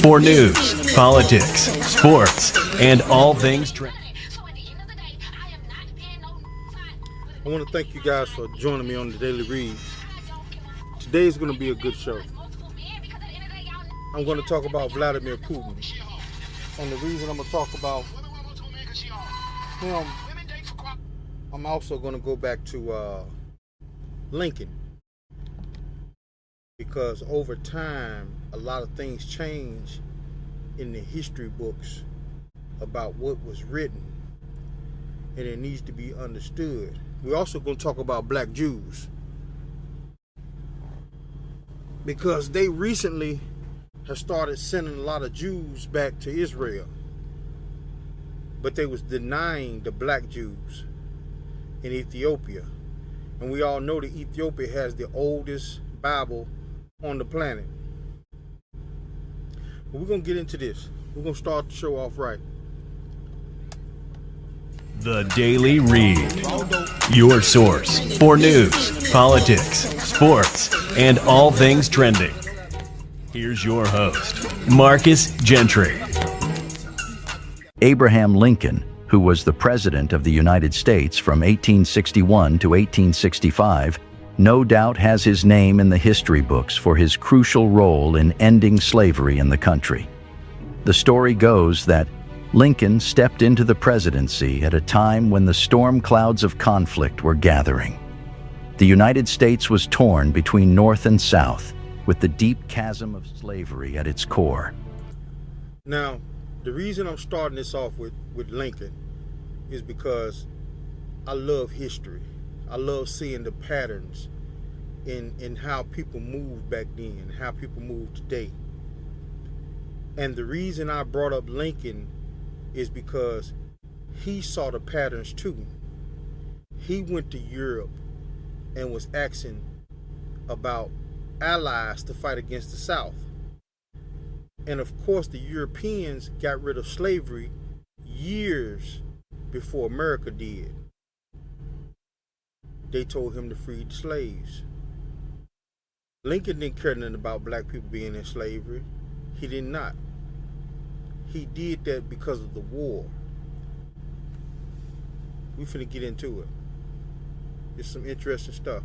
For news, politics, sports, and all things trending. I want to thank you guys for joining me on the Daily Read. Today is going to be a good show. I'm going to talk about Vladmir Putin. And the reason I'm going to talk about him, I'm also going to go back to Lincoln. Because over time, a lot of things change in the history books about what was written, and it needs to be understood. We're also going to talk about black Jews, because they recently have started sending a lot of Jews back to Israel, but they was denying the black Jews in Ethiopia. And we all know that Ethiopia has the oldest Bible on the planet. But we're going to get into this. We're going to start the show off right. The Daily Read, your source for news, politics, sports, and all things trending. Here's your host, Marcus Gentry. Abraham Lincoln, who was the President of the United States from 1861 to 1865, no doubt has his name in the history books for his crucial role in ending slavery in the country. The story goes that Lincoln stepped into the presidency at a time when the storm clouds of conflict were gathering. The United States was torn between North and South, with the deep chasm of slavery at its core. Now, the reason I'm starting this off with Lincoln is because I love history. I love seeing the patterns in how people moved back then, how people move today. And the reason I brought up Lincoln is because he saw the patterns too. He went to Europe and was asking about allies to fight against the South. And of course, the Europeans got rid of slavery years before America did. They told him to free the slaves. Lincoln didn't care nothing about black people being in slavery. He did not. He did that because of the war. We finna get into it. It's some interesting stuff.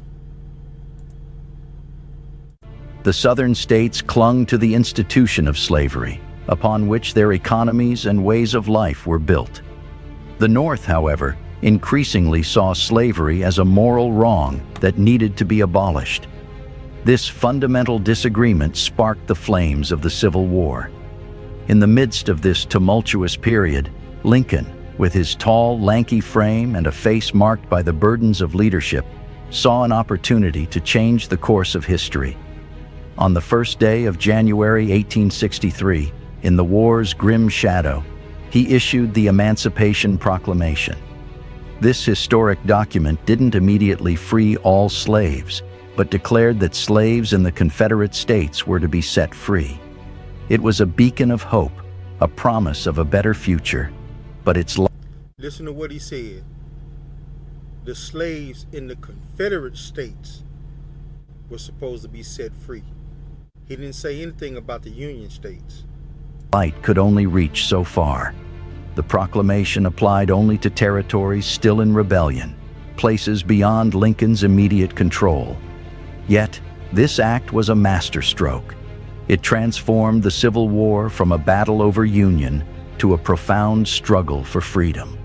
The southern states clung to the institution of slavery, upon which their economies and ways of life were built. The North, however, increasingly saw slavery as a moral wrong that needed to be abolished. This fundamental disagreement sparked the flames of the Civil War. In the midst of this tumultuous period, Lincoln, with his tall, lanky frame and a face marked by the burdens of leadership, saw an opportunity to change the course of history. On the first day of January 1863, in the war's grim shadow, he issued the Emancipation Proclamation. This historic document didn't immediately free all slaves, but declared that slaves in the Confederate States were to be set free. It was a beacon of hope, a promise of a better future, but its Listen to what he said. The slaves in the Confederate States were supposed to be set free. He didn't say anything about the Union States. light could only reach so far. The proclamation applied only to territories still in rebellion, places beyond Lincoln's immediate control. Yet, this act was a masterstroke. It transformed the Civil War from a battle over Union to a profound struggle for freedom.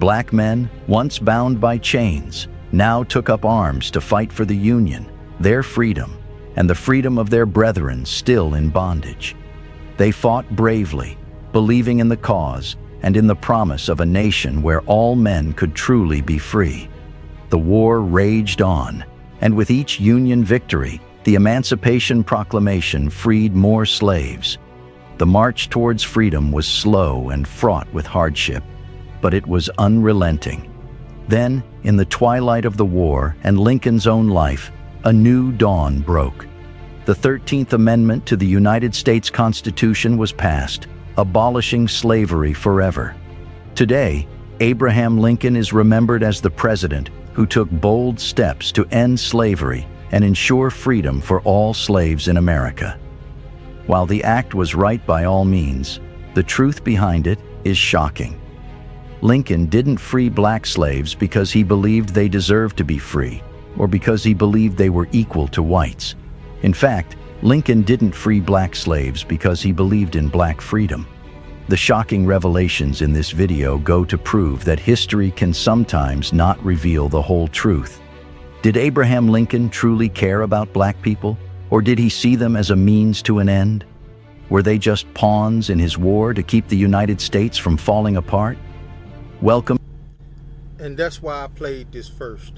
Black men, once bound by chains, now took up arms to fight for the Union, their freedom, and the freedom of their brethren still in bondage. They fought bravely, believing in the cause and in the promise of a nation where all men could truly be free. The war raged on, and with each Union victory, the Emancipation Proclamation freed more slaves. The march towards freedom was slow and fraught with hardship, but it was unrelenting. Then, in the twilight of the war and Lincoln's own life, a new dawn broke. The 13th Amendment to the United States Constitution was passed, abolishing slavery forever. Today, Abraham Lincoln is remembered as the president who took bold steps to end slavery and ensure freedom for all slaves in America. While the act was right by all means, the truth behind it is shocking. Lincoln didn't free black slaves because he believed they deserved to be free, or because he believed they were equal to whites. In fact, Lincoln didn't free black slaves because he believed in black freedom. The shocking revelations in this video go to prove that history can sometimes not reveal the whole truth. Did Abraham Lincoln truly care about black people, or did he see them as a means to an end? Were they just pawns in his war to keep the United States from falling apart? Welcome. And that's why I played this first,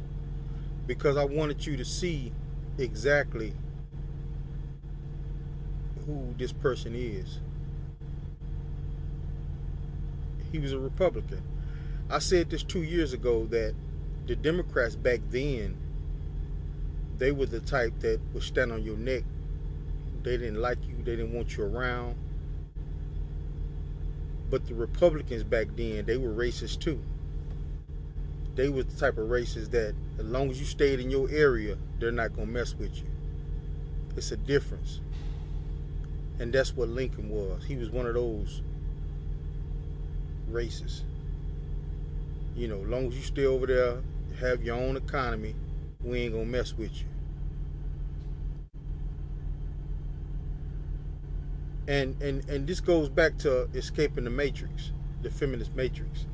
because I wanted you to see exactly who this person is. He was a Republican. I said this 2 years ago, that the Democrats back then, they were the type that would stand on your neck. They didn't like you, they didn't want you around. But the Republicans back then, they were racist too. They were the type of racists that as long as you stayed in your area, they're not gonna mess with you. It's a difference. And that's what Lincoln was. He was one of those racists. You know, as long as you stay over there, have your own economy, we ain't gonna mess with you. And this goes back to escaping the matrix, the feminist matrix.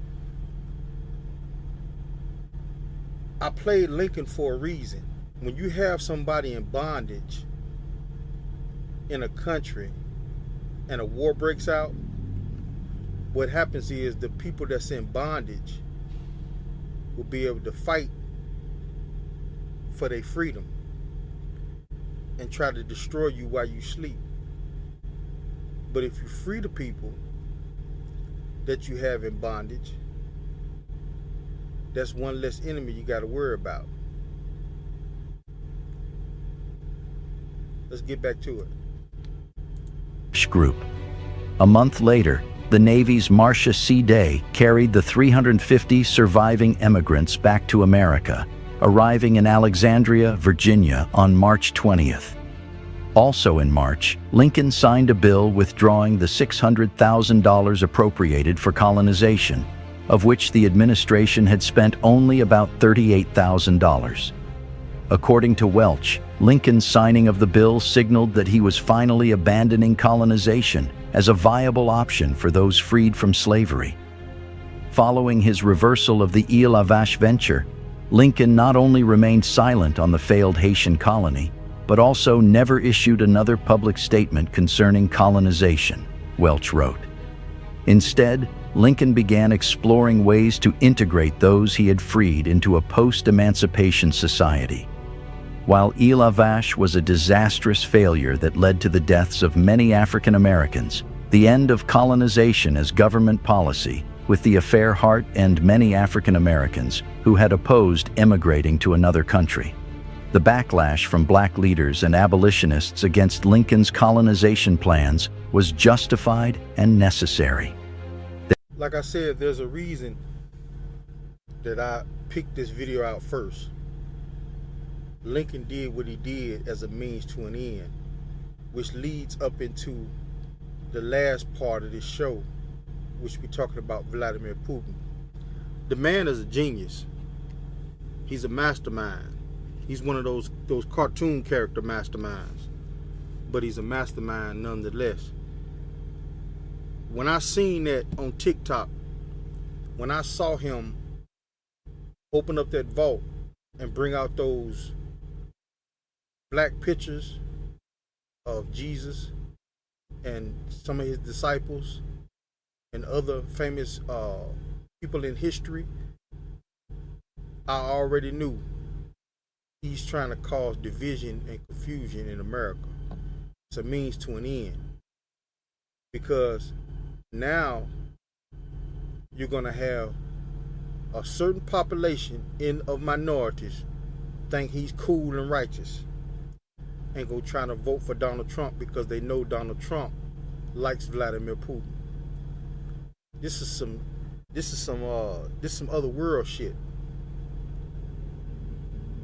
I played Lincoln for a reason. When you have somebody in bondage in a country and a war breaks out, what happens is the people that's in bondage will be able to fight for their freedom and try to destroy you while you sleep. But if you free the people that you have in bondage, that's one less enemy you got to worry about. Let's get back to it. Group. A month later, the Navy's Marcia C. Day carried the 350 surviving immigrants back to America, arriving in Alexandria, Virginia on March 20th. Also in March, Lincoln signed a bill withdrawing the $600,000 appropriated for colonization, of which the administration had spent only about $38,000. According to Welch, Lincoln's signing of the bill signaled that he was finally abandoning colonization as a viable option for those freed from slavery. Following his reversal of the Ile La Vache venture, Lincoln not only remained silent on the failed Haitian colony, but also never issued another public statement concerning colonization, Welch wrote. Instead, Lincoln began exploring ways to integrate those he had freed into a post-emancipation society. While Ile La Vache was a disastrous failure that led to the deaths of many African Americans, the end of colonization as government policy, with the affair heart and many African Americans who had opposed immigrating to another country. The backlash from black leaders and abolitionists against Lincoln's colonization plans was justified and necessary. Like I said, there's a reason that I picked this video out first. Lincoln did what he did as a means to an end, which leads up into the last part of this show, which we're talking about Vladimir Putin. The man is a genius. He's a mastermind. He's one of those cartoon character masterminds, but he's a mastermind nonetheless. When I seen that on TikTok, when I saw him open up that vault and bring out those black pictures of Jesus and some of his disciples and other famous people in history, I already knew he's trying to cause division and confusion in America. It's a means to an end. Because now you're going to have a certain population of minorities think he's cool and righteous and go trying to vote for Donald Trump because they know Donald Trump likes Vladimir Putin. This is some other world shit.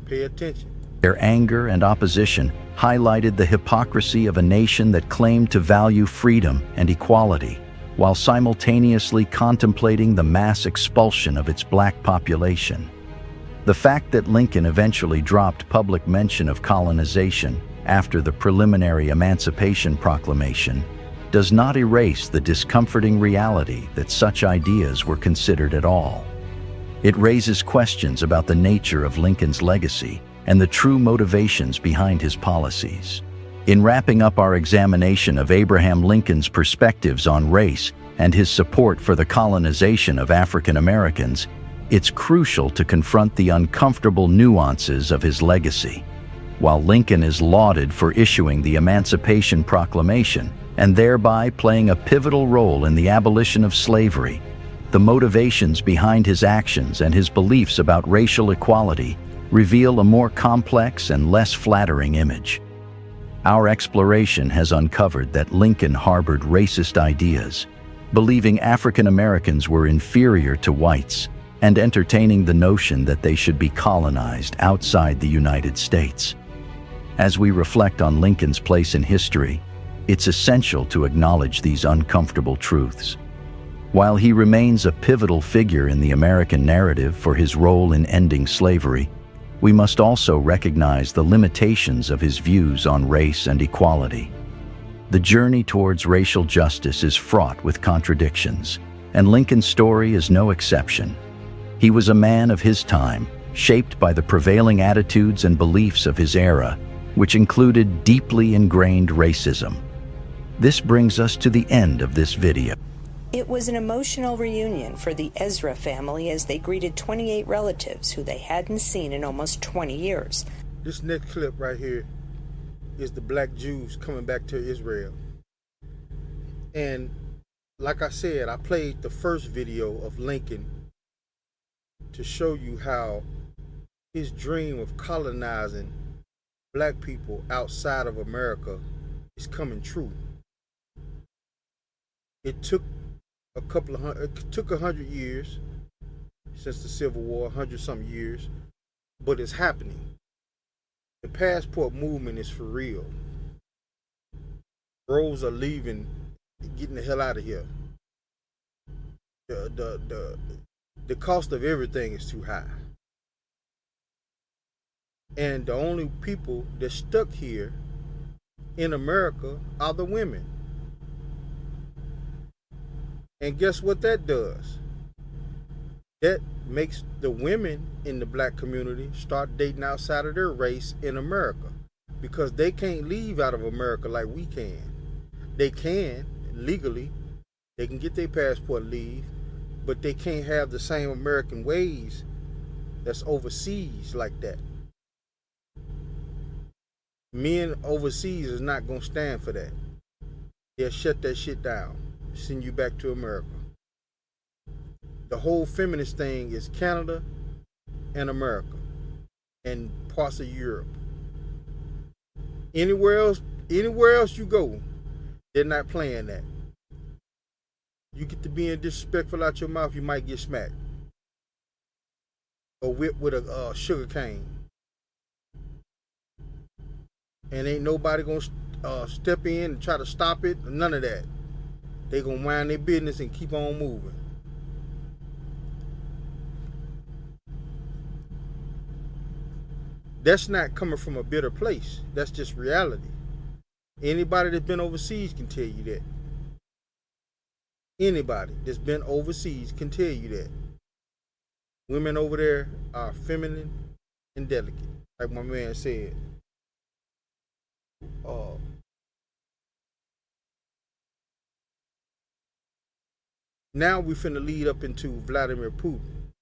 Pay attention. Their anger and opposition highlighted the hypocrisy of a nation that claimed to value freedom and equality, while simultaneously contemplating the mass expulsion of its black population. The fact that Lincoln eventually dropped public mention of colonization after the preliminary Emancipation Proclamation does not erase the discomforting reality that such ideas were considered at all. It raises questions about the nature of Lincoln's legacy and the true motivations behind his policies. In wrapping up our examination of Abraham Lincoln's perspectives on race and his support for the colonization of African Americans, it's crucial to confront the uncomfortable nuances of his legacy. While Lincoln is lauded for issuing the Emancipation Proclamation and thereby playing a pivotal role in the abolition of slavery, the motivations behind his actions and his beliefs about racial equality reveal a more complex and less flattering image. Our exploration has uncovered that Lincoln harbored racist ideas, believing African Americans were inferior to whites and entertaining the notion that they should be colonized outside the United States. As we reflect on Lincoln's place in history, it's essential to acknowledge these uncomfortable truths. While he remains a pivotal figure in the American narrative for his role in ending slavery, we must also recognize the limitations of his views on race and equality. The journey towards racial justice is fraught with contradictions, and Lincoln's story is no exception. He was a man of his time, shaped by the prevailing attitudes and beliefs of his era, which included deeply ingrained racism. This brings us to the end of this video. It was an emotional reunion for the Ezra family as they greeted 28 relatives who they hadn't seen in almost 20 years. This next clip right here is the black Jews coming back to Israel. And like I said, I played the first video of Lincoln to show you how his dream of colonizing black people outside of America is coming true. It took it took 100 years since the Civil War, 100-something years, but it's happening. The passport movement is for real. Bros are leaving, getting the hell out of here. The cost of everything is too high. And the only people that stuck here in America are the women. And guess what that does? That makes the women in the black community start dating outside of their race in America, because they can't leave out of America like we can. They can legally, they can get their passport and leave, but they can't have the same American ways that's overseas like that. Men overseas is not gonna stand for that. They'll shut that shit down, send you back to America. The whole feminist thing is Canada and America and parts of Europe. Anywhere else you go, they're not playing that. You get to being disrespectful out your mouth, you might get smacked or whipped with a sugar cane. And ain't nobody gonna step in and try to stop it. None of that. They gonna mind their business and keep on moving. That's not coming from a bitter place. That's just reality. Anybody that's been overseas can tell you that. Anybody that's been overseas can tell you that. Women over there are feminine and delicate, like my man said. Now we finna lead up into Vladimir Putin.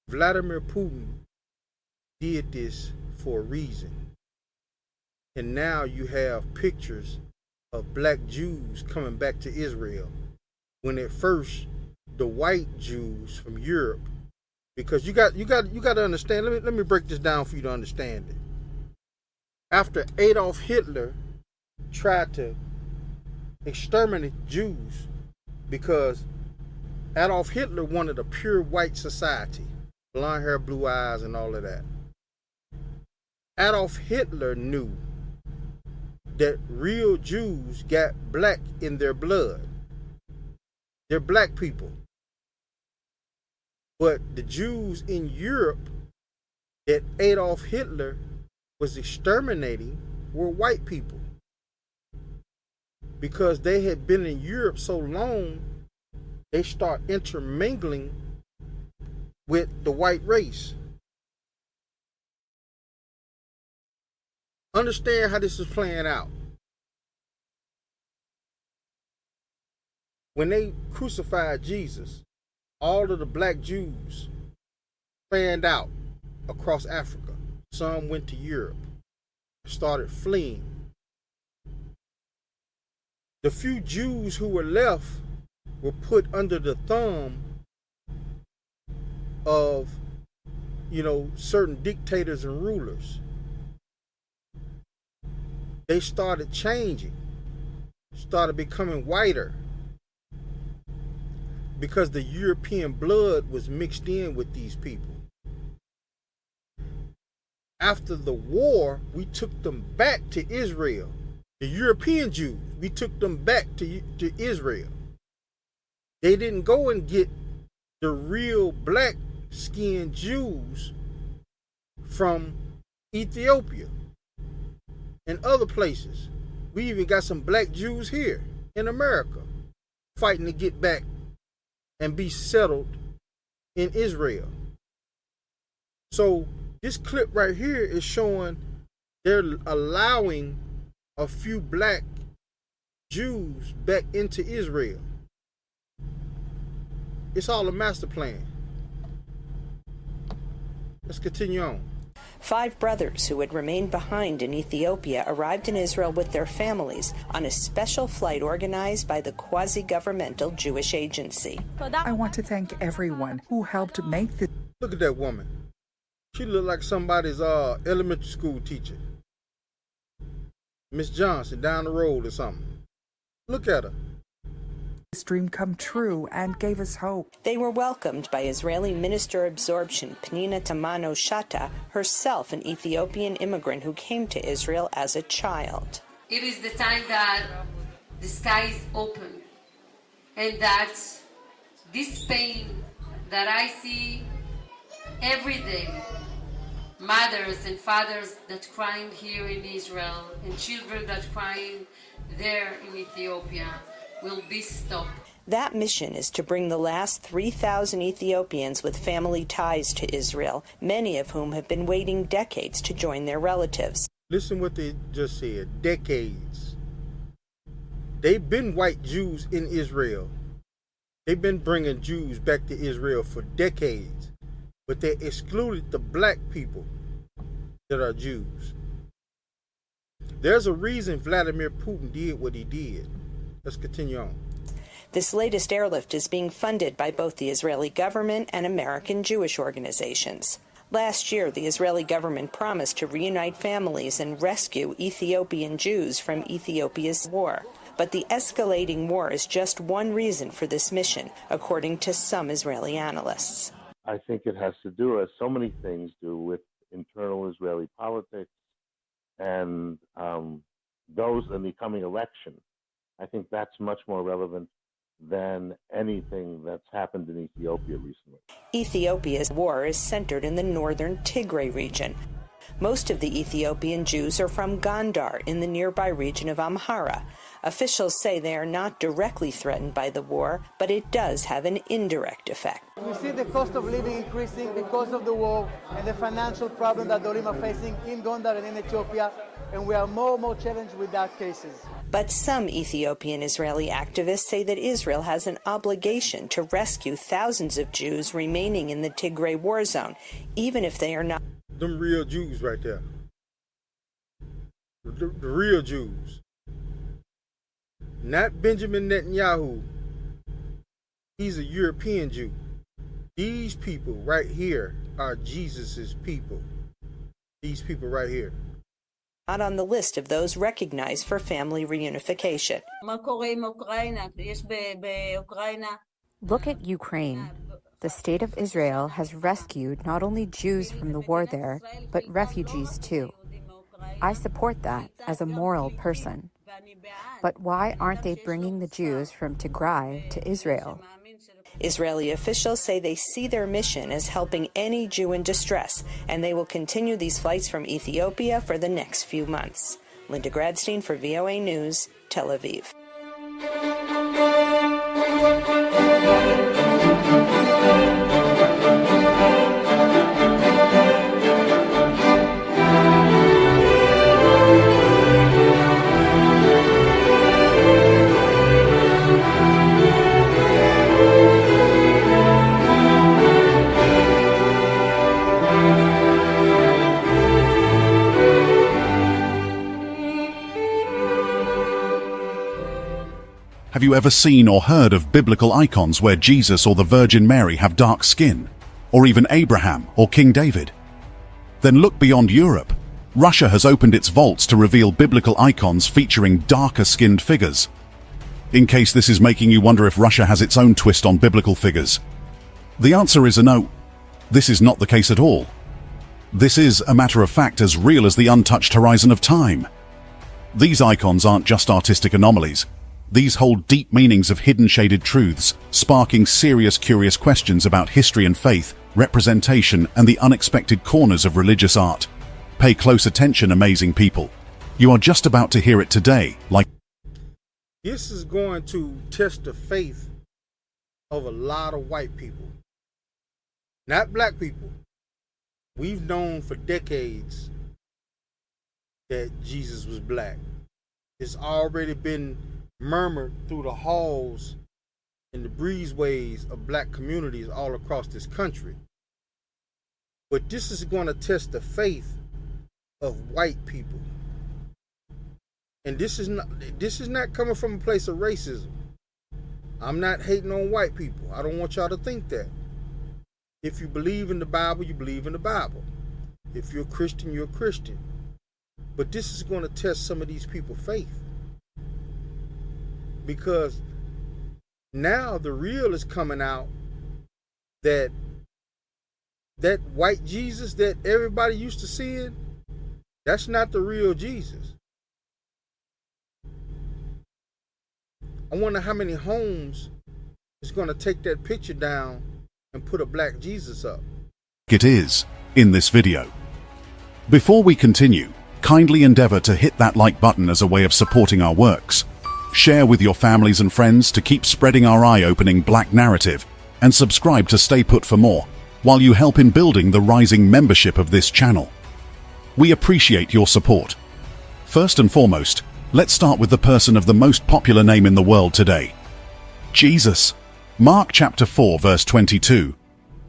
Vladimir Putin did this for a reason. And now you have pictures of black Jews coming back to Israel, when at first the white Jews from Europe, because you got to understand, let me break this down for you to understand it. After Adolf Hitler tried to exterminate Jews, because Adolf Hitler wanted a pure white society, blonde hair, blue eyes, and all of that. Adolf Hitler knew that real Jews got black in their blood. They're black people. But the Jews in Europe that Adolf Hitler was exterminating were white people. Because they had been in Europe so long, they start intermingling with the white race. Understand how this is playing out. When they crucified Jesus, all of the black Jews fanned out across Africa. Some went to Europe, started fleeing. The few Jews who were left were put under the thumb of, certain dictators and rulers. They started changing, started becoming whiter, because the European blood was mixed in with these people. After the war, we took them back to Israel. The European Jews, we took them back to Israel. They didn't go and get the real black-skinned Jews from Ethiopia and other places. We even got some black Jews here in America fighting to get back and be settled in Israel. So this clip right here is showing they're allowing a few black Jews back into Israel. It's all a master plan. Let's continue on. 5 brothers who had remained behind in Ethiopia arrived in Israel with their families on a special flight organized by the quasi-governmental Jewish agency. I want to thank everyone who helped make this. Look at that woman. She looked like somebody's elementary school teacher. Miss Johnson down the road or something. Look at her. Dream come true and gave us hope. They were welcomed by Israeli Minister of Absorption Pnina Tamano-Shata, herself an Ethiopian immigrant who came to Israel as a child. It is the time that the sky is open and that this pain that I see every day, mothers and fathers that crying here in Israel and children that crying there in Ethiopia, will be stopped. That mission is to bring the last 3,000 Ethiopians with family ties to Israel, many of whom have been waiting decades to join their relatives. Listen what they just said, decades. They've been white Jews in Israel. They've been bringing Jews back to Israel for decades, but they excluded the black people that are Jews. There's a reason Vladimir Putin did what he did. Let's continue on. This latest airlift is being funded by both the Israeli government and American Jewish organizations. Last year, the Israeli government promised to reunite families and rescue Ethiopian Jews from Ethiopia's war. But the escalating war is just one reason for this mission, according to some Israeli analysts. I think it has to do, as so many things do, with internal Israeli politics and those in the coming election. I think that's much more relevant than anything that's happened in Ethiopia recently. Ethiopia's war is centered in the northern Tigray region. Most of the Ethiopian Jews are from Gondar in the nearby region of Amhara. Officials say they are not directly threatened by the war, but it does have an indirect effect. We see the cost of living increasing because of the war and the financial problem that the Olim are facing in Gondar and in Ethiopia, and we are more and more challenged with that cases. But some Ethiopian Israeli activists say that Israel has an obligation to rescue thousands of Jews remaining in the Tigray war zone, even if they are not. Them real Jews right there. The real Jews. Not Benjamin Netanyahu. He's a European Jew. These people right here are Jesus's people. These people right here. Not on the list of those recognized for family reunification. Look at Ukraine. The state of Israel has rescued not only Jews from the war there, but refugees too. I support that as a moral person. But why aren't they bringing the Jews from Tigray to Israel? Israeli officials say they see their mission as helping any Jew in distress, and they will continue these flights from Ethiopia for the next few months. Linda Gradstein for VOA News, Tel Aviv. Have you ever seen or heard of biblical icons where Jesus or the Virgin Mary have dark skin, or even Abraham or King David? Then look beyond Europe. Russia has opened its vaults to reveal biblical icons featuring darker-skinned figures. In case this is making you wonder if Russia has its own twist on biblical figures, the answer is a no. This is not the case at all. This is, a matter of fact, as real as the untouched horizon of time. These icons aren't just artistic anomalies. These hold deep meanings of hidden shaded truths, sparking serious, curious questions about history and faith, representation, and the unexpected corners of religious art. Pay close attention, amazing people. You are just about to hear it today, like... This is going to test the faith of a lot of white people. Not black people. We've known for decades that Jesus was black. It's already been murmured through the halls and the breezeways of black communities all across this country. But this is going to test the faith of white people. And this is not coming from a place of racism. I'm not hating on white people. I don't want y'all to think that. If you believe in the Bible, you believe in the Bible. If you're a Christian, you're a Christian. But this is going to test some of these people's faith. Because now the real is coming out that white Jesus that everybody used to seeing, that's not the real Jesus. I wonder how many homes is going to take that picture down and put a black Jesus up. It is, in this video. Before we continue, kindly endeavor to hit that like button as a way of supporting our works. Share with your families and friends to keep spreading our eye-opening black narrative, and subscribe to Stay Put for more, while you help in building the rising membership of this channel. We appreciate your support. First and foremost, let's start with the person of the most popular name in the world today, Jesus. Mark chapter 4 verse 22.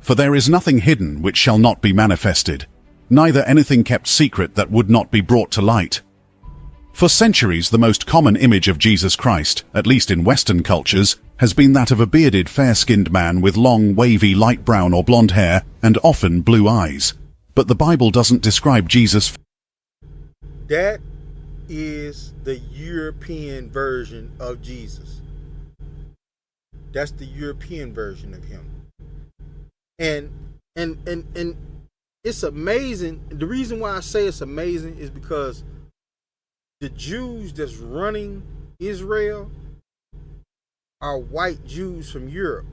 For there is nothing hidden which shall not be manifested, neither anything kept secret that would not be brought to light. For centuries, the most common image of Jesus Christ, at least in Western cultures, has been that of a bearded, fair-skinned man with long, wavy, light brown or blonde hair and often blue eyes. But the Bible doesn't describe Jesus. That is the European version of Jesus. That's the European version of him. And it's amazing. The reason why I say it's amazing is because the Jews that's running Israel are white Jews from Europe.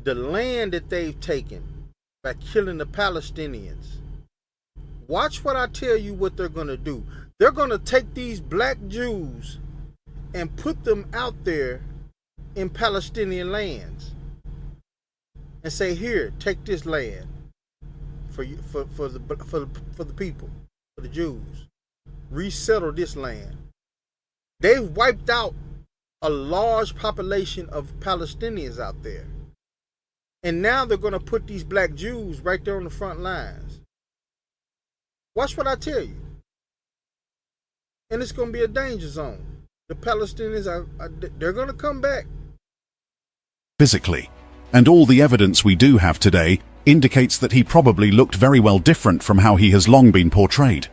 The land that they've taken by killing the Palestinians. Watch what I tell you what they're going to do. They're going to take these black Jews and put them out there in Palestinian lands and say, here, take this land for the people. For the Jews, resettle this land. They've wiped out a large population of Palestinians out there. And now they're going to put these black Jews right there on the front lines. Watch what I tell you. And it's going to be a danger zone. The Palestinians, they're going to come back. Physically. And all the evidence we do have today indicates that he probably looked very well different from how he has long been portrayed.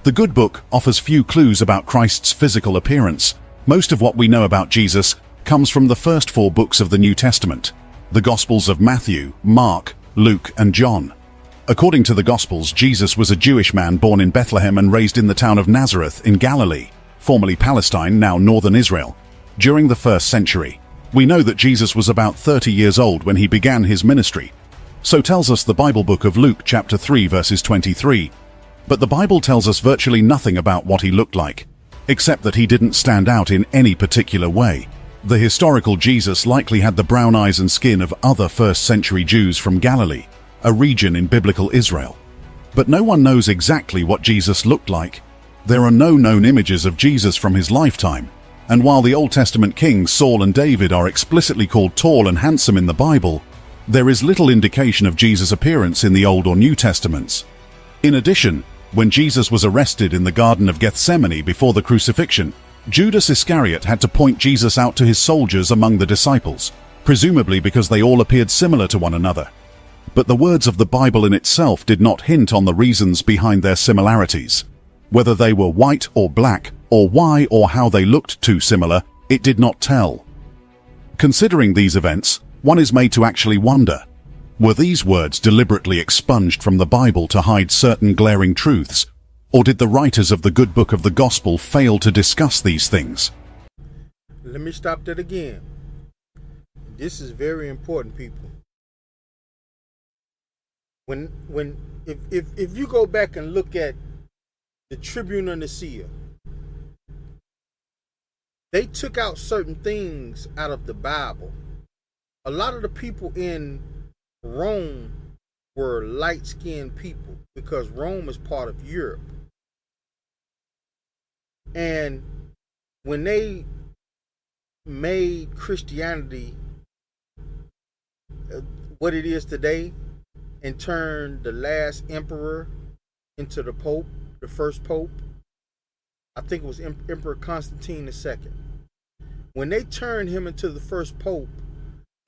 The Good Book offers few clues about Christ's physical appearance. Most of what we know about Jesus comes from the first 4 books of the New Testament, the Gospels of Matthew, Mark, Luke, and John. According to the Gospels, Jesus was a Jewish man born in Bethlehem and raised in the town of Nazareth in Galilee, formerly Palestine, now northern Israel, during the 1st century. We know that Jesus was about 30 years old when he began his ministry. So tells us the Bible book of Luke chapter 3 verses 23. But the Bible tells us virtually nothing about what he looked like, except that he didn't stand out in any particular way. The historical Jesus likely had the brown eyes and skin of other 1st century Jews from Galilee, a region in biblical Israel. But no one knows exactly what Jesus looked like. There are no known images of Jesus from his lifetime, and while the Old Testament kings Saul and David are explicitly called tall and handsome in the Bible, there is little indication of Jesus' appearance in the Old or New Testaments. In addition, when Jesus was arrested in the Garden of Gethsemane before the crucifixion, Judas Iscariot had to point Jesus out to his soldiers among the disciples, presumably because they all appeared similar to one another. But the words of the Bible in itself did not hint on the reasons behind their similarities. Whether they were white or black, or why or how they looked too similar, it did not tell. Considering these events, one is made to actually wonder, were these words deliberately expunged from the Bible to hide certain glaring truths, or did the writers of the good book of the Gospel fail to discuss these things? Let me stop that again. This is very important, people. If you go back and look at the Tribune of Nicaea, they took out certain things out of the Bible. A lot of the people in Rome were light-skinned people because Rome is part of Europe. And when they made Christianity what it is today and turned the last emperor into the Pope, the first Pope, I think it was Emperor Constantine II. When they turned him into the first Pope,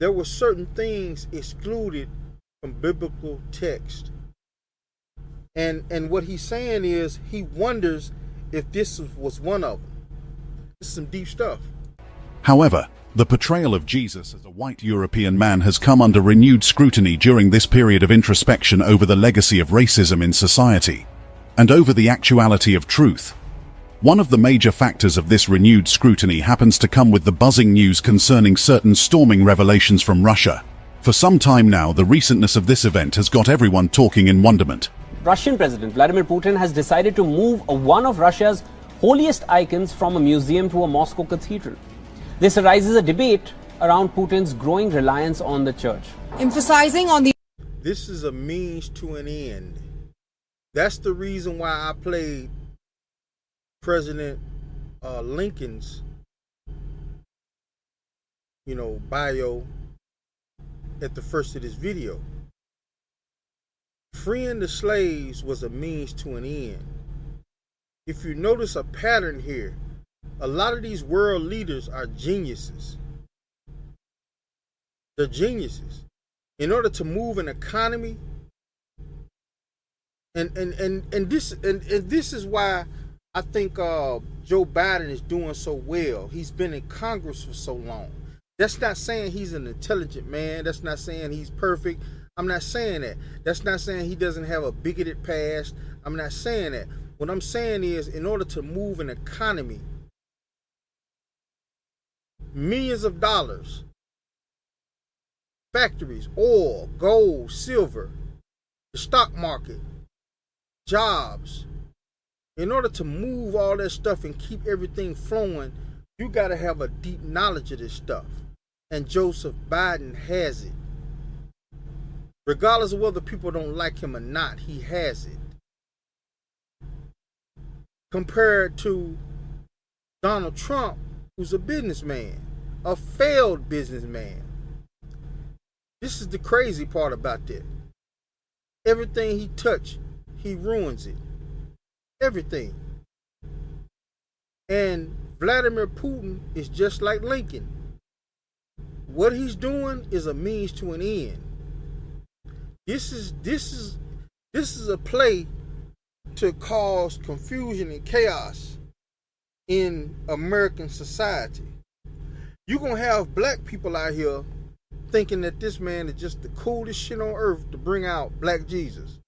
there were certain things excluded from biblical text. And what he's saying is he wonders if this was one of them. This is some deep stuff. However, the portrayal of Jesus as a white European man has come under renewed scrutiny during this period of introspection over the legacy of racism in society, and over the actuality of truth. One of the major factors of this renewed scrutiny happens to come with the buzzing news concerning certain storming revelations from Russia. For some time now, the recentness of this event has got everyone talking in wonderment. Russian President Vladimir Putin has decided to move one of Russia's holiest icons from a museum to a Moscow cathedral. This arises a debate around Putin's growing reliance on the church. Emphasizing on the... This is a means to an end. That's the reason why I played President Lincoln's, bio at the first of this video. Freeing the slaves was a means to an end. If you notice a pattern here, a lot of these world leaders are geniuses. They're geniuses. In order to move an economy, and this is why I think Joe Biden is doing so well. He's been in Congress for so long. That's not saying he's an intelligent man. That's not saying he's perfect. I'm not saying that. That's not saying he doesn't have a bigoted past. I'm not saying that. What I'm saying is, in order to move an economy, millions of dollars, factories, oil, gold, silver, the stock market, jobs. In order to move all that stuff and keep everything flowing, you got to have a deep knowledge of this stuff. And Joseph Biden has it. Regardless of whether people don't like him or not, he has it. Compared to Donald Trump, who's a businessman, a failed businessman. This is the crazy part about that. Everything he touched, he ruins it. Everything. And Vladimir Putin is just like Lincoln. What he's doing is a means to an end. This is a play to cause confusion and chaos in American society. You're going to have black people out here thinking that this man is just the coolest shit on earth to bring out black Jesus.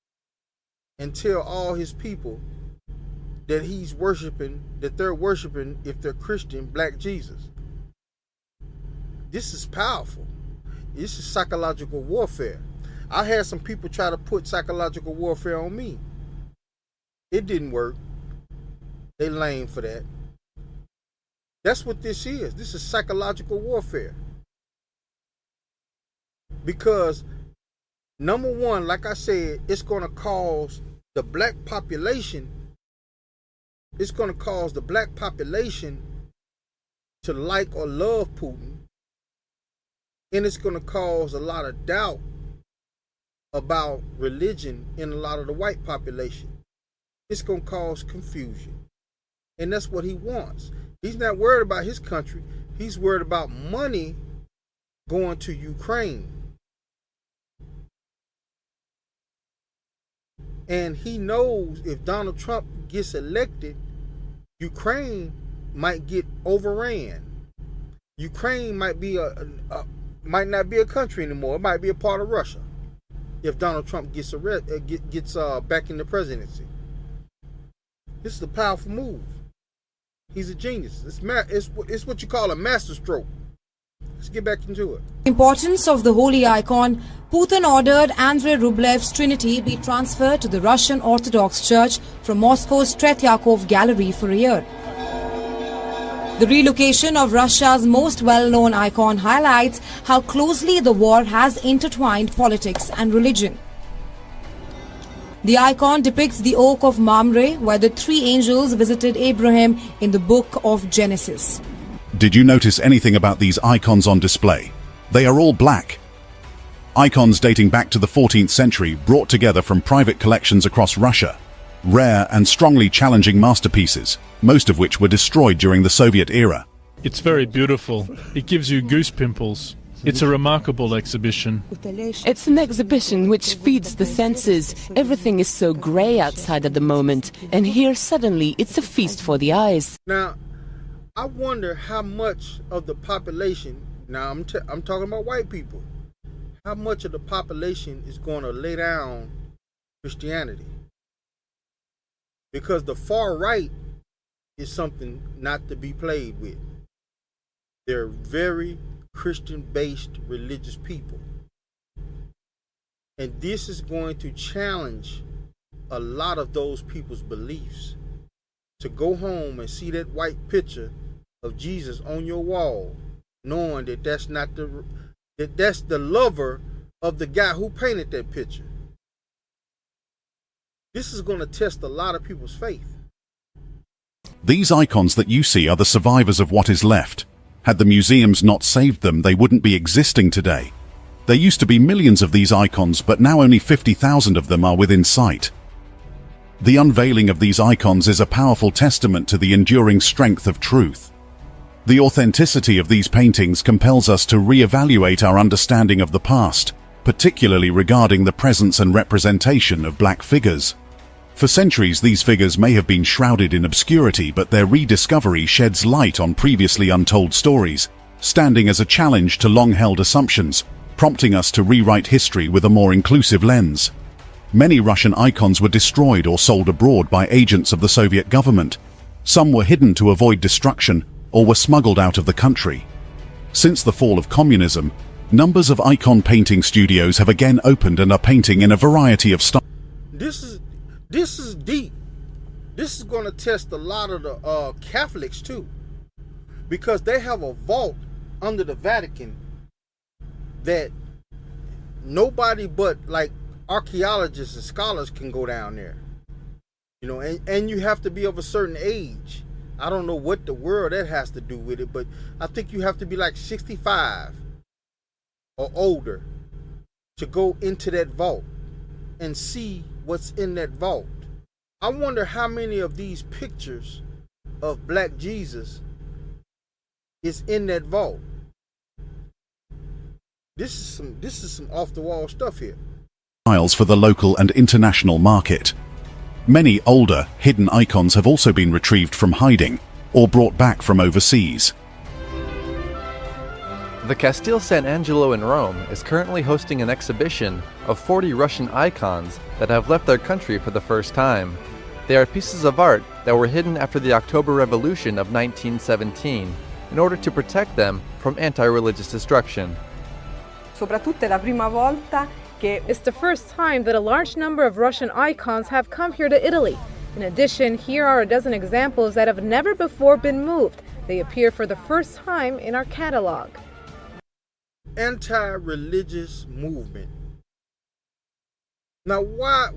and tell all his people that he's worshiping, that they're worshiping, if they're Christian, black Jesus. This is powerful. This is psychological warfare. I had some people try to put psychological warfare on me. It didn't work. They lame for that. That's what this is. This is psychological warfare. Because, number one, like I said, it's going to cause the black population, it's going to cause the black population to like or love Putin. And it's going to cause a lot of doubt about religion in a lot of the white population. It's going to cause confusion. And that's what he wants. He's not worried about his country. He's worried about money going to Ukraine. And he knows if Donald Trump gets elected, Ukraine might get overran. Ukraine might might not be a country anymore. It might be a part of Russia if Donald Trump gets back in the presidency. This is a powerful move. He's a genius. It's what you call a master stroke. Let's get back into it. Importance of the holy icon, Putin ordered Andrei Rublev's Trinity be transferred to the Russian Orthodox Church from Moscow's Tretyakov Gallery for a year. The relocation of Russia's most well-known icon highlights how closely the war has intertwined politics and religion. The icon depicts the Oak of Mamre, where the three angels visited Abraham in the book of Genesis. Did you notice anything about these icons on display? They are all black. Icons dating back to the 14th century, brought together from private collections across Russia. Rare and strongly challenging masterpieces, most of which were destroyed during the Soviet era. It's very beautiful. It gives you goose pimples. It's a remarkable exhibition. It's an exhibition which feeds the senses. Everything is so grey outside at the moment, and here suddenly it's a feast for the eyes. Now, I wonder how much of the population, now I'm talking about white people, how much of the population is going to lay down Christianity? Because the far right is something not to be played with. They're very Christian-based religious people. And this is going to challenge a lot of those people's beliefs. To go home and see that white picture of Jesus on your wall, knowing that that's the lover of the guy who painted that picture. This is going to test a lot of people's faith. These icons that you see are the survivors of what is left. Had the museums not saved them, they wouldn't be existing today. There used to be millions of these icons, but now only 50,000 of them are within sight. The unveiling of these icons is a powerful testament to the enduring strength of truth. The authenticity of these paintings compels us to re-evaluate our understanding of the past, particularly regarding the presence and representation of black figures. For centuries, these figures may have been shrouded in obscurity, but their rediscovery sheds light on previously untold stories, standing as a challenge to long-held assumptions, prompting us to rewrite history with a more inclusive lens. Many Russian icons were destroyed or sold abroad by agents of the Soviet government. Some were hidden to avoid destruction or were smuggled out of the country. Since the fall of communism, numbers of icon painting studios have again opened and are painting in a variety of styles. This is deep. This is going to test a lot of the Catholics too, because they have a vault under the Vatican that nobody but like archaeologists and scholars can go down there. You know, and you have to be of a certain age. I don't know what the world that has to do with it, but I think you have to be like 65 or older to go into that vault and see what's in that vault. I wonder how many of these pictures of black Jesus is in that vault. This is some off the wall stuff here. For the local and international market. Many older, hidden icons have also been retrieved from hiding or brought back from overseas. The Castel San Angelo in Rome is currently hosting an exhibition of 40 Russian icons that have left their country for the first time. They are pieces of art that were hidden after the October Revolution of 1917 in order to protect them from anti-religious destruction. It's the first time that a large number of Russian icons have come here to Italy. In addition, here are a dozen examples that have never before been moved. They appear for the first time in our catalog. Anti-religious movement. Now, why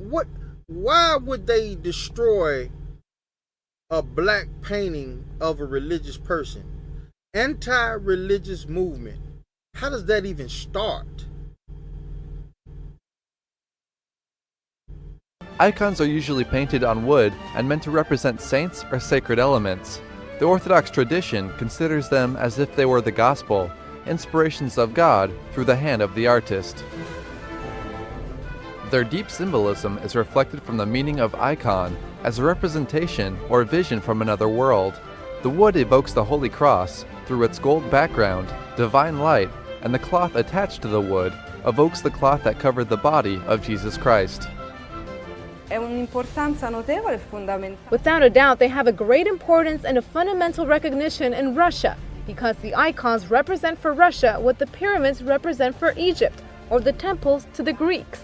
would they destroy a black painting of a religious person? Anti-religious movement. How does that even start? Icons are usually painted on wood and meant to represent saints or sacred elements. The Orthodox tradition considers them as if they were the gospel, inspirations of God through the hand of the artist. Their deep symbolism is reflected from the meaning of icon as a representation or vision from another world. The wood evokes the Holy Cross through its gold background, divine light, and the cloth attached to the wood evokes the cloth that covered the body of Jesus Christ. Without a doubt, they have a great importance and a fundamental recognition in Russia, because the icons represent for Russia what the pyramids represent for Egypt, or the temples to the Greeks.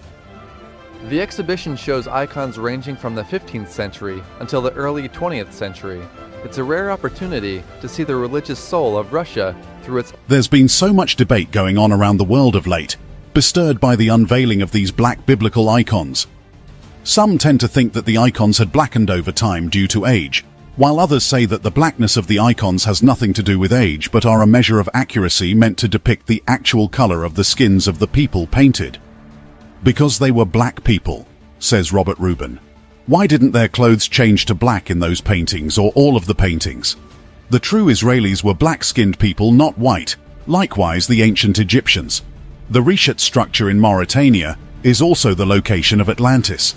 The exhibition shows icons ranging from the 15th century until the early 20th century. It's a rare opportunity to see the religious soul of Russia through its... There's been so much debate going on around the world of late, bestirred by the unveiling of these black biblical icons. Some tend to think that the icons had blackened over time due to age, while others say that the blackness of the icons has nothing to do with age but are a measure of accuracy meant to depict the actual color of the skins of the people painted. Because they were black people, says Robert Rubin. Why didn't their clothes change to black in those paintings or all of the paintings? The true Israelis were black-skinned people, not white. Likewise, the ancient Egyptians. The Reshet structure in Mauritania is also the location of Atlantis.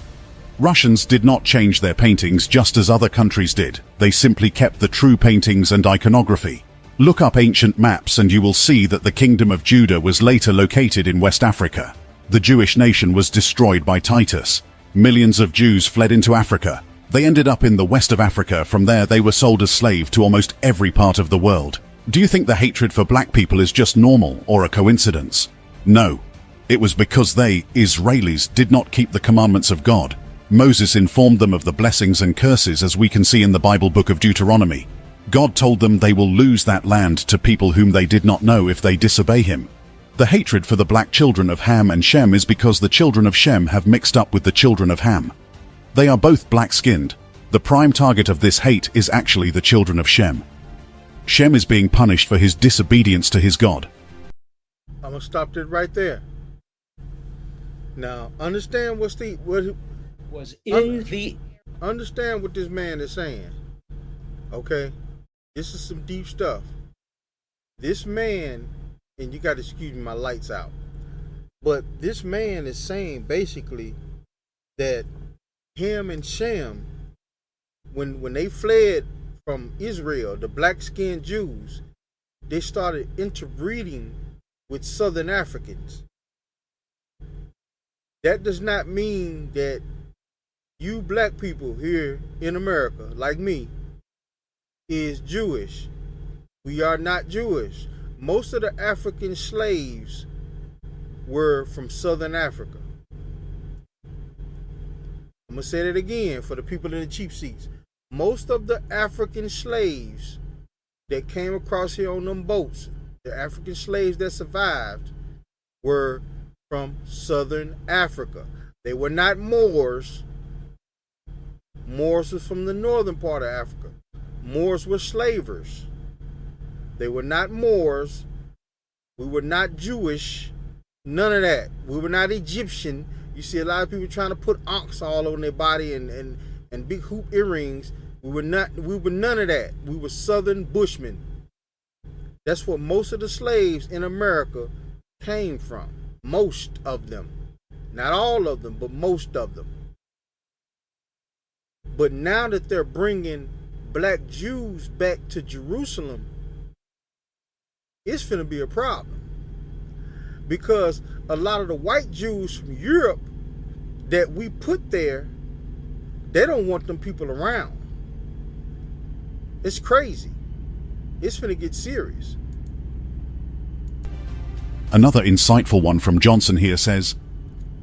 Russians did not change their paintings just as other countries did. They simply kept the true paintings and iconography. Look up ancient maps and you will see that the Kingdom of Judah was later located in West Africa. The Jewish nation was destroyed by Titus. Millions of Jews fled into Africa. They ended up in the west of Africa. From there they were sold as slaves to almost every part of the world. Do you think the hatred for black people is just normal or a coincidence? No. It was because they, Israelis, did not keep the commandments of God. Moses informed them of the blessings and curses, as we can see in the Bible book of Deuteronomy. God told them they will lose that land to people whom they did not know if they disobey him. The hatred for the black children of Ham and Shem is because the children of Shem have mixed up with the children of Ham. They are both black-skinned. The prime target of this hate is actually the children of Shem. Shem is being punished for his disobedience to his God. I'm gonna stop it right there. Now, understand understand what this man is saying. Okay? This is some deep stuff. This man, and you gotta excuse me, my light's out. But this man is saying basically that Ham and Shem, when they fled from Israel, the black-skinned Jews, they started interbreeding with Southern Africans. That does not mean that you black people here in America, like me, is Jewish. We are not Jewish. Most of the African slaves were from Southern Africa. I'm going to say that again for the people in the cheap seats. Most of the African slaves that came across here on them boats, the African slaves that survived, were from Southern Africa. They were not Moors. Moors was from the northern part of Africa. Moors were slavers. They were not Moors. We were not Jewish. None of that. We were not Egyptian. You see a lot of people trying to put ankhs all on their body and big hoop earrings. We were none of that. We were Southern Bushmen. That's where most of the slaves in America came from. Most of them. Not all of them, but most of them. But now that they're bringing black Jews back to Jerusalem, it's finna be a problem. Because a lot of the white Jews from Europe that we put there, they don't want them people around. It's crazy. It's finna get serious. Another insightful one from Johnson here says,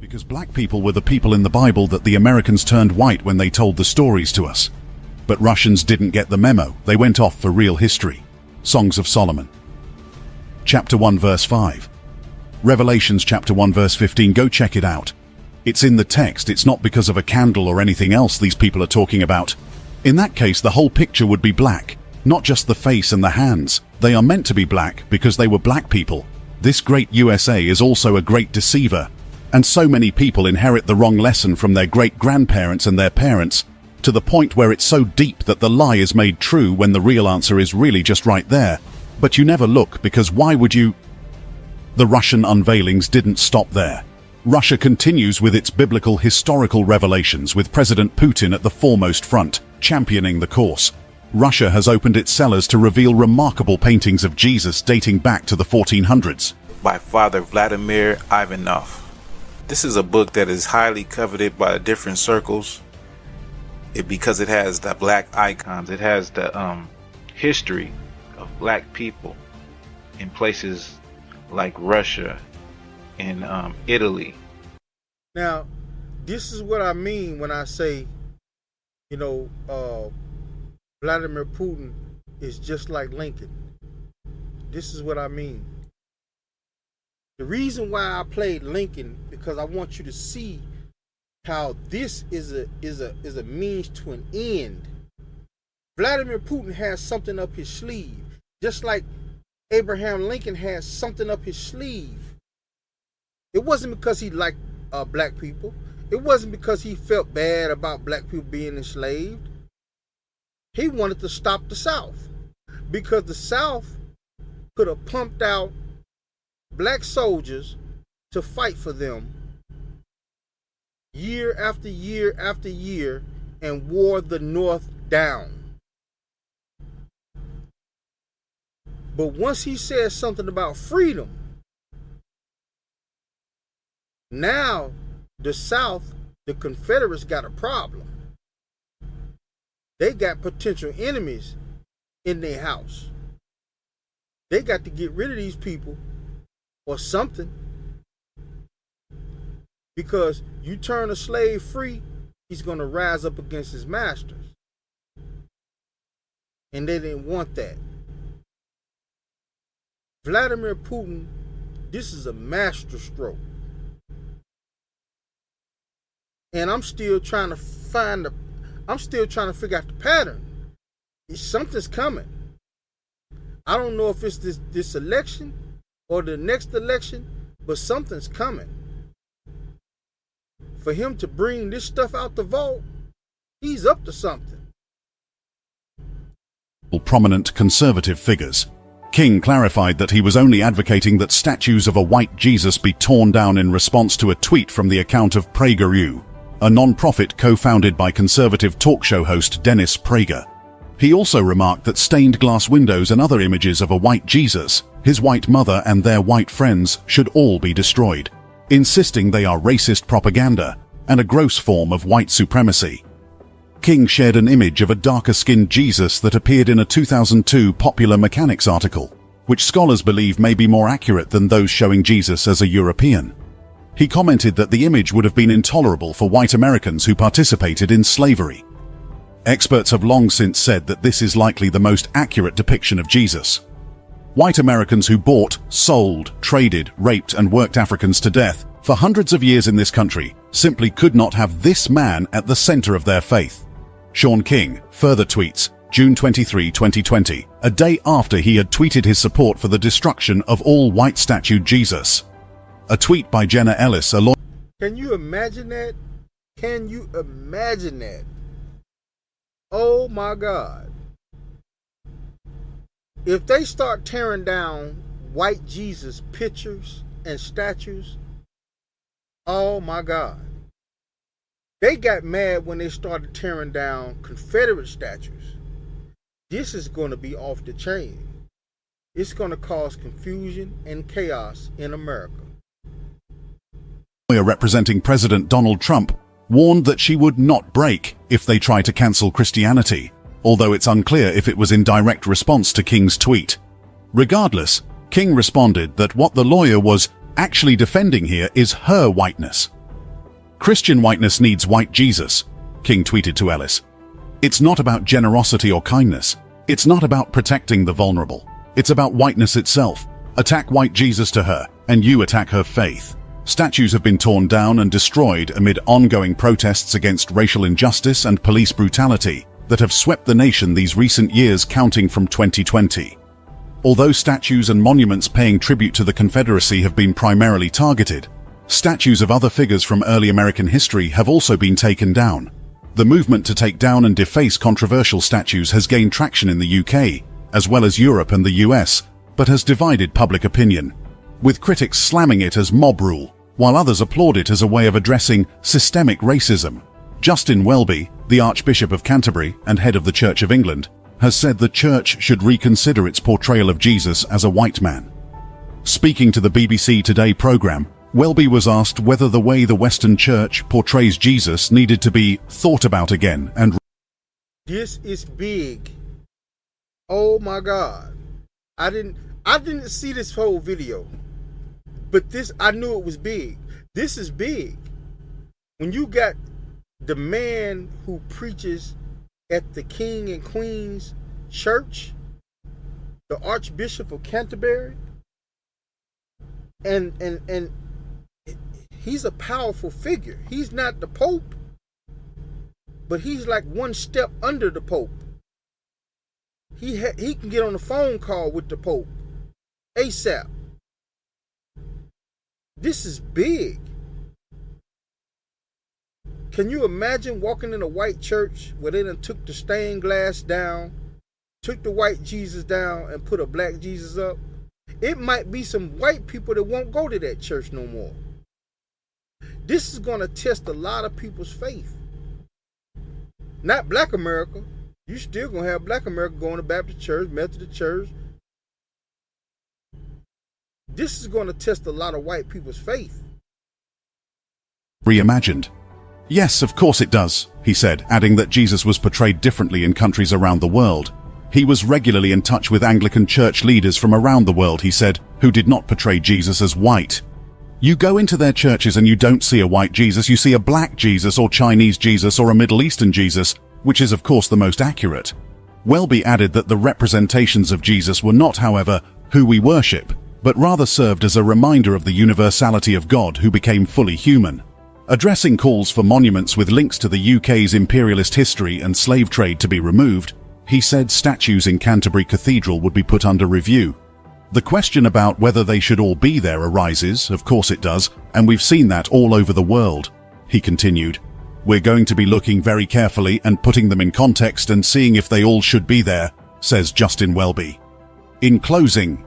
because black people were the people in the Bible that the Americans turned white when they told the stories to us. But Russians didn't get the memo. They went off for real history. Songs of Solomon. Chapter 1 verse 5. Revelations chapter 1 verse 15. Go check it out. It's in the text. It's not because of a candle or anything else these people are talking about. In that case, the whole picture would be black, not just the face and the hands. They are meant to be black because they were black people. This great USA is also a great deceiver, and so many people inherit the wrong lesson from their great-grandparents and their parents, to the point where it's so deep that the lie is made true when the real answer is really just right there. But you never look, because why would you? The Russian unveilings didn't stop there. Russia continues with its biblical historical revelations, with President Putin at the foremost front, championing the course. Russia has opened its cellars to reveal remarkable paintings of Jesus dating back to the 1400s. By Father Vladmir Ivanov. This is a book that is highly coveted by different circles because it has the black icons. It has the history of black people in places like Russia and Italy. Now, this is what I mean when I say, Vladimir Putin is just like Lincoln. This is what I mean. The reason why I played Lincoln, because I want you to see how this is a means to an end. Vladimir Putin has something up his sleeve, just like Abraham Lincoln has something up his sleeve. It wasn't because he liked black people. It wasn't because he felt bad about black people being enslaved. He wanted to stop the South, because the South could have pumped out black soldiers to fight for them year after year after year and wore the North down. But once he says something about freedom, now the South, the Confederates, got a problem. They got potential enemies in their house. They got to get rid of these people or something. Because you turn a slave free, he's going to rise up against his masters. And they didn't want that. Vladimir Putin, this is a master stroke. And I'm still trying to figure out the pattern. Something's coming. I don't know if it's this election or the next election, but something's coming. For him to bring this stuff out the vault, he's up to something. Prominent conservative figures. King clarified that he was only advocating that statues of a white Jesus be torn down in response to a tweet from the account of PragerU, a non-profit co-founded by conservative talk show host Dennis Prager. He also remarked that stained glass windows and other images of a white Jesus, his white mother and their white friends should all be destroyed, insisting they are racist propaganda and a gross form of white supremacy. King shared an image of a darker-skinned Jesus that appeared in a 2002 Popular Mechanics article, which scholars believe may be more accurate than those showing Jesus as a European. He commented that the image would have been intolerable for white Americans who participated in slavery. Experts have long since said that this is likely the most accurate depiction of Jesus. White Americans who bought, sold, traded, raped and worked Africans to death for hundreds of years in this country simply could not have this man at the center of their faith. Sean King further tweets, June 23, 2020, a day after he had tweeted his support for the destruction of all white statued Jesus. A tweet by Jenna Ellis, a lawyer. Can you imagine that? Can you imagine that? Oh my God. If they start tearing down white Jesus pictures and statues, oh my God. They got mad when they started tearing down Confederate statues. This is going to be off the chain. it's going to cause confusion and chaos in America. Lawyer representing President Donald Trump warned that she would not break if they try to cancel Christianity, although it's unclear if it was in direct response to King's tweet. Regardless, King responded that what the lawyer was actually defending here is her whiteness. Christian whiteness needs white Jesus, King tweeted to Ellis. It's not about generosity or kindness. It's not about protecting the vulnerable. It's about whiteness itself. Attack white Jesus to her, and you attack her faith. Statues have been torn down and destroyed amid ongoing protests against racial injustice and police brutality that have swept the nation these recent years, counting from 2020. Although statues and monuments paying tribute to the Confederacy have been primarily targeted, statues of other figures from early American history have also been taken down. The movement to take down and deface controversial statues has gained traction in the UK, as well as Europe and the US, but has divided public opinion, with critics slamming it as mob rule, while others applaud it as a way of addressing systemic racism. Justin Welby, the Archbishop of Canterbury and head of the Church of England, has said the Church should reconsider its portrayal of Jesus as a white man. Speaking to the BBC Today programme, Welby was asked whether the way the Western Church portrays Jesus needed to be thought about again and... This is big. Oh my God. I didn't see this whole video, but I knew it was big. This is big. When you got the man who preaches at the King and Queen's church, the Archbishop of Canterbury, and he's a powerful figure. He's not the Pope, but he's like one step under the Pope. He can get on a phone call with the Pope ASAP. This is big. Can you imagine walking in a white church where they done took the stained glass down, took the white Jesus down, and put a black Jesus up? It might be some white people that won't go to that church no more. This is going to test a lot of people's faith. Not black America. You still going to have black America going to Baptist church, Methodist church. This is going to test a lot of white people's faith. Reimagined. Yes, of course it does, he said, adding that Jesus was portrayed differently in countries around the world. He was regularly in touch with Anglican church leaders from around the world, he said, who did not portray Jesus as white. You go into their churches and you don't see a white Jesus, you see a black Jesus or Chinese Jesus or a Middle Eastern Jesus, which is of course the most accurate. Welby added that the representations of Jesus were not, however, who we worship, but rather served as a reminder of the universality of God who became fully human. Addressing calls for monuments with links to the UK's imperialist history and slave trade to be removed, he said statues in Canterbury Cathedral would be put under review. The question about whether they should all be there arises, of course it does, and we've seen that all over the world. He continued, "We're going to be looking very carefully and putting them in context and seeing if they all should be there," says Justin Welby. In closing,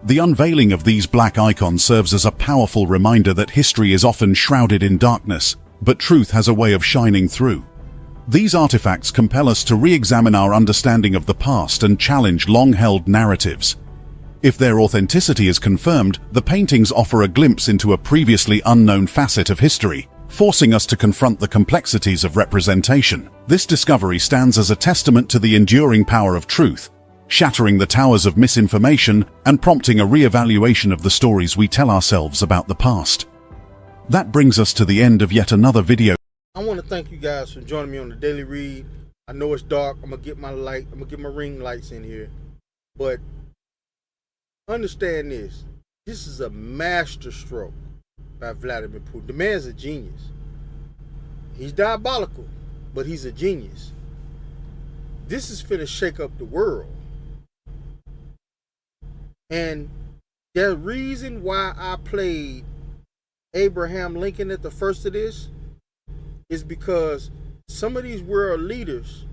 the unveiling of these black icons serves as a powerful reminder that history is often shrouded in darkness, but truth has a way of shining through. These artifacts compel us to re-examine our understanding of the past and challenge long-held narratives. If their authenticity is confirmed, the paintings offer a glimpse into a previously unknown facet of history, forcing us to confront the complexities of representation. This discovery stands as a testament to the enduring power of truth, shattering the towers of misinformation and prompting a re-evaluation of the stories we tell ourselves about the past. That brings us to the end of yet another video. I want to thank you guys for joining me on the Daily Read. I know it's dark. I'm going to get my light. I'm going to get my ring lights in here. But understand this. This is a master stroke by Vladimir Putin. The man's a genius. He's diabolical, but he's a genius. This is finna shake up the world. And the reason why I played Abraham Lincoln at the first of this is because some of these world leaders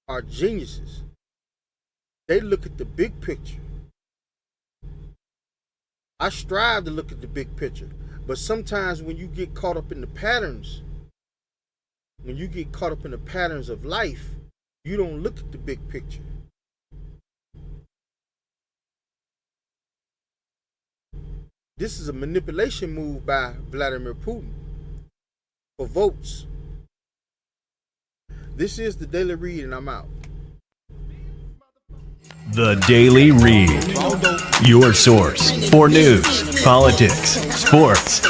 are geniuses. They look at the big picture. I strive to look at the big picture, but sometimes when you get caught up in the patterns, of life, you don't look at the big picture. This is a manipulation move by Vladimir Putin for votes. This is the Daily Read, and I'm out. The Daily Read. Your source for news, politics, sports,